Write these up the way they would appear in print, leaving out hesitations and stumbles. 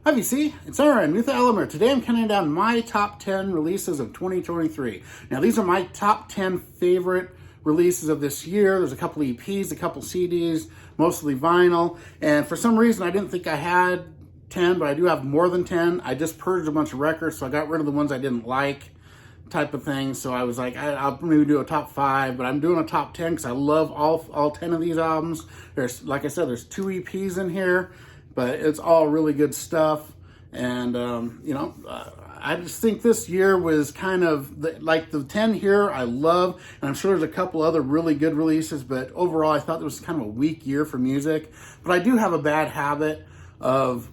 Hi VC, it's Aaron with Elemer. Today I'm counting down my top 10 releases of 2023. Now these are my top 10 favorite releases of this year. There's a couple EPs, a couple CDs, mostly vinyl. And for some reason I didn't think I had 10, but I do have more than 10. I just purged a bunch of records, so I got rid of the ones I didn't like, type of thing. So I was like, I'll maybe do a top 5, but I'm doing a top 10 because I love all 10 of these albums. There's, like I said, there's 2 EPs in here, but it's all really good stuff. And, I just think this year was kind of, like the 10 here I love, and I'm sure there's a couple other really good releases, but overall I thought it was kind of a weak year for music. But I do have a bad habit of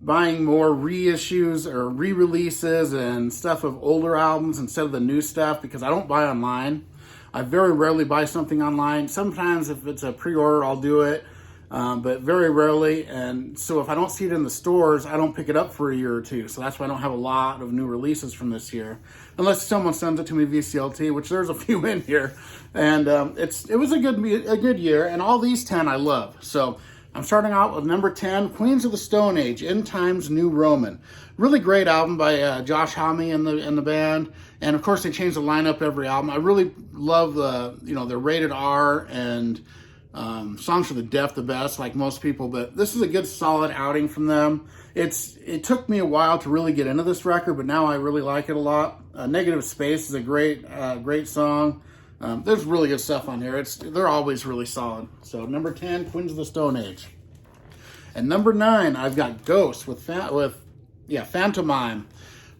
buying more reissues or re-releases and stuff of older albums instead of the new stuff because I don't buy online. I very rarely buy something online. Sometimes if it's a pre-order, I'll do it. But very rarely, and so if I don't see it in the stores, I don't pick it up for a year or two. So that's why I don't have a lot of new releases from this year, unless someone sends it to me VCLT, which there's a few in here. And it was a good year, and all these 10 I love. So I'm starting out with number 10, Queens of the Stone Age, End Times New Roman. Really great album by Josh Homme and the band, and of course they change the lineup every album. I really love the rated R and songs for the deaf the best, like most people, but this is a good solid outing from them. It took me a while to really get into this record, but now I really like it a lot. Negative Space is a great song. There's really good stuff on here. They're always really solid. So number 10, Queens of the Stone Age. And number 9, I've got Ghost with Phantomime.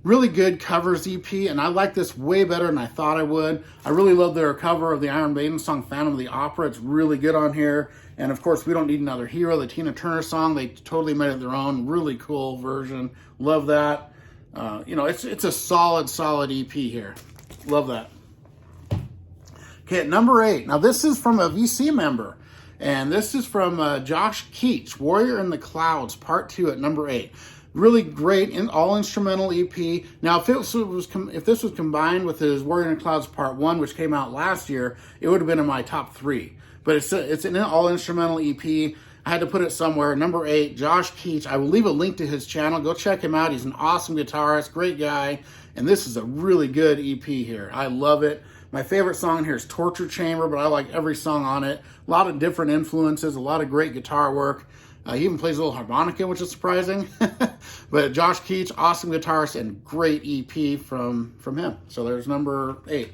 Really good covers EP, and I like this way better than I thought I would. I really love their cover of the Iron Maiden song Phantom of the Opera. It's really good on here. And of course, We Don't Need Another Hero, the Tina Turner song. They totally made it their own. Really cool version. Love that. It's a solid EP here. Love that. Okay, at number 8. Now this is from a VC member. And this is from Josh Keats, Warrior in the Clouds, Part 2 at number 8. Really great, all instrumental EP. Now, if this was combined with his Warrior in the Clouds Part 1, which came out last year, it would have been in my top 3. But it's an all instrumental EP. I had to put it somewhere. Number 8, Josh Keats. I will leave a link to his channel. Go check him out. He's an awesome guitarist, great guy. And this is a really good EP here. I love it. My favorite song here is Torture Chamber, but I like every song on it. A lot of different influences, a lot of great guitar work. He even plays a little harmonica, which is surprising. But Josh Keats, awesome guitarist, and great EP from him. So there's number 8.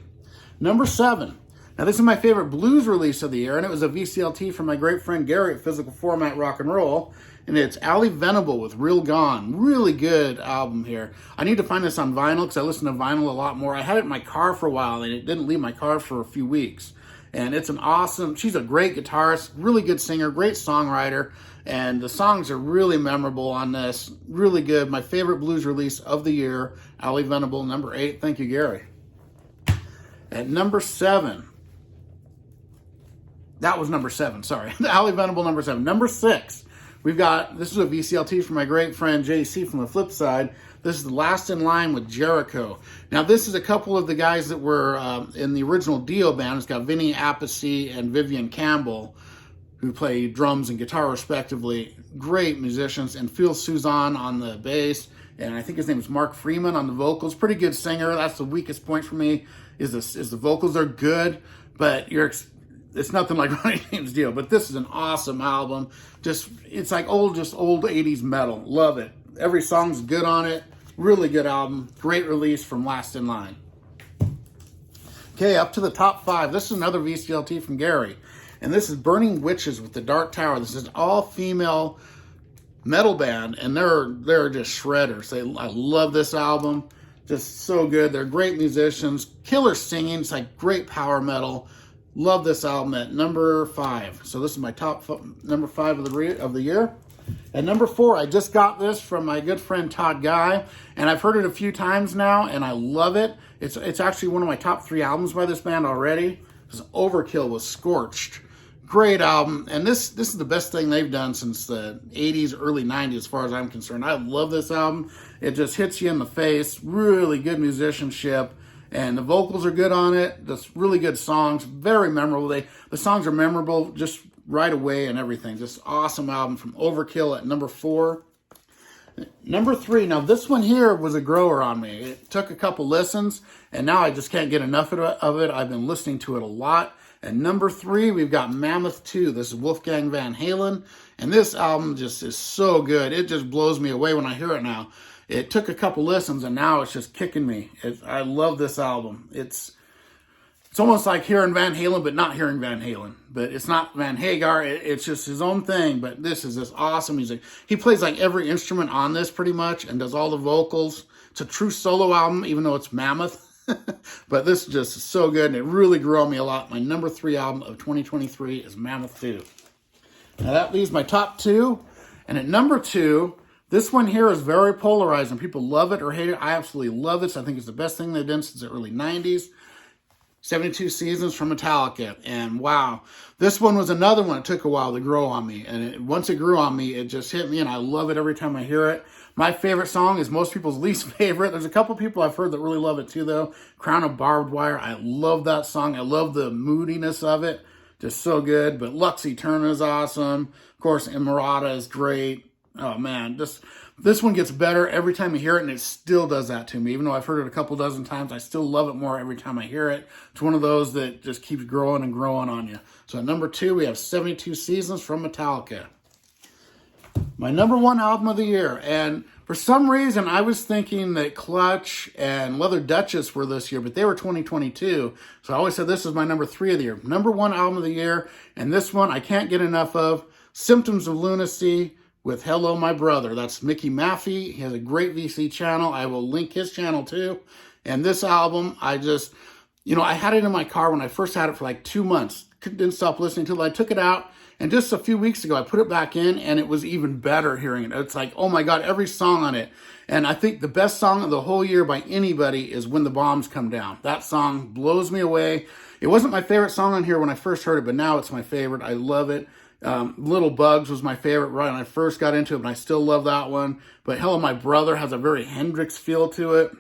Number 7. Now this is my favorite blues release of the year, and it was a VCLT from my great friend Gary at Physical Format Rock and Roll. And it's Ali Venable with Real Gone. Really good album here. I need to find this on vinyl because I listen to vinyl a lot more. I had it in my car for a while, and it didn't leave my car for a few weeks. And she's a great guitarist, really good singer, great songwriter, and the songs are really memorable on this. Really good. My favorite blues release of the year, Ali Venable, number 8. Thank you, Gary. At number 7. That was number 7, sorry. Ali Venable, number 7. Number 6. This is a VCLT from my great friend JC from the flip side. This is The Last in Line with Jericho. Now, this is a couple of the guys that were in the original Dio band. It's got Vinny Appice and Vivian Campbell, who play drums and guitar respectively. Great musicians. And Phil Suzanne on the bass. And I think his name is Mark Freeman on the vocals. Pretty good singer. That's the weakest point for me, is the vocals are good, but it's nothing like Ronnie James Dio. But this is an awesome album. It's like old 80s metal. Love it. Every song's good on it. Really good album. Great release from Last in Line. Okay, up to the top 5. This is another VCLT from Gary. And this is Burning Witches with the Dark Tower. This is an all-female metal band, and they're just shredders. I love this album. Just so good. They're great musicians. Killer singing. It's like great power metal. Love this album at number 5. So this is my number 5 of the year. At number 4, I just got this from my good friend Todd Guy, and I've heard it a few times now, and I love it. It's actually one of my top 3 albums by this band already. This is Overkill with Scorched. Great album, and this is the best thing they've done since the 80s, early 90s, as far as I'm concerned. I love this album. It just hits you in the face. Really good musicianship, and the vocals are good on it. Just really good songs, very memorable. The songs are memorable just right away and everything. Just awesome album from Overkill at number 4. Number 3, now this one here was a grower on me. It took a couple listens, and now I just can't get enough of it. I've been listening to it a lot. And number 3, we've got Mammoth 2. This is Wolfgang Van Halen, and this album just is so good. It just blows me away when I hear it now. It took a couple listens, and now it's just kicking me. I love this album. It's almost like hearing Van Halen, but not hearing Van Halen. But it's not Van Hagar. It's just his own thing. But this is just awesome music. He plays like every instrument on this pretty much and does all the vocals. It's a true solo album, even though it's Mammoth. But this just is so good, and it really grew on me a lot. My number 3 album of 2023 is Mammoth 2. Now that leaves my top 2. And at number 2, this one here is very polarizing. People love it or hate it. I absolutely love this. I think it's the best thing they've done since the early 90s. 72 Seasons from Metallica. And wow, this one was another one that took a while to grow on me. And once it grew on me, it just hit me, and I love it every time I hear it. My favorite song is most people's least favorite. There's a couple people I've heard that really love it too, though. Crown of Barbed Wire. I love that song. I love the moodiness of it. Just so good. But Lux Eterna is awesome. Of course, Emirata is great. Oh, man. This one gets better every time I hear it, and it still does that to me. Even though I've heard it a couple dozen times, I still love it more every time I hear it. It's one of those that just keeps growing and growing on you. So at number 2, we have 72 Seasons from Metallica. My number 1 album of the year. And for some reason, I was thinking that Clutch and Leather Duchess were this year, but they were 2022. So I always said this is my number 3 of the year. Number 1 album of the year. And this one I can't get enough of. Symptoms of Lunacy with Hello My Brother. That's Mickey Mafi. He has a great VC channel. I will link his channel too. And this album, I had it in my car when I first had it for like 2 months. Didn't stop listening till I took it out. And just a few weeks ago, I put it back in, and it was even better hearing it. It's like, oh my God, every song on it. And I think the best song of the whole year by anybody is When the Bombs Come Down. That song blows me away. It wasn't my favorite song on here when I first heard it, but now it's my favorite. I love it. Little Bugs was my favorite right when I first got into it, but I still love that one. But Hello My Brother has a very Hendrix feel to it.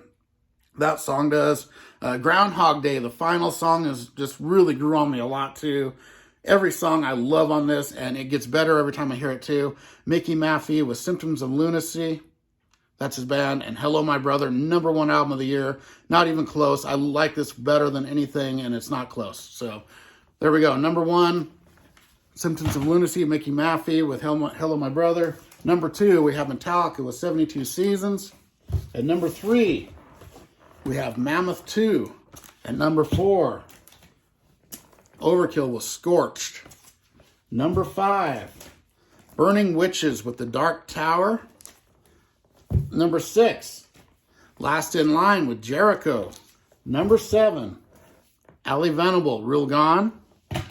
That song does. Groundhog Day, the final song, is just really grew on me a lot too. Every song I love on this, and it gets better every time I hear it too. Mickey Mafi with Symptoms of Lunacy. That's his band. And Hello My Brother, number 1 album of the year. Not even close. I like this better than anything, and it's not close. So there we go. Number 1, Symptoms of Lunacy, Mickey Mafi with Hello My Brother. Number 2, we have Metallica with 72 Seasons. At number 3, we have Mammoth 2. At number 4, Overkill with Scorched. Number 5, Burning Witches with The Dark Tower. Number 6, Last in Line with Jericho. Number 7, Ali Venable, Real Gone.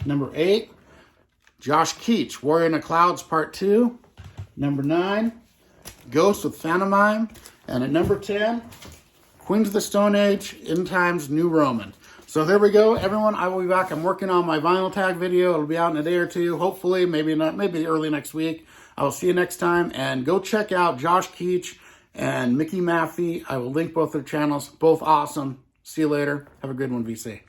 Number 8, Josh Keach, Warrior in the Clouds Part 2. Number 9, Ghost with Phantomime. And at number 10, Queens of the Stone Age, End Times, New Roman. So there we go, everyone. I will be back. I'm working on my vinyl tag video. It'll be out in a day or two. Hopefully, maybe not, maybe early next week. I will see you next time. And go check out Josh Keach and Mickey Mafi. I will link both their channels. Both awesome. See you later. Have a good one, VC.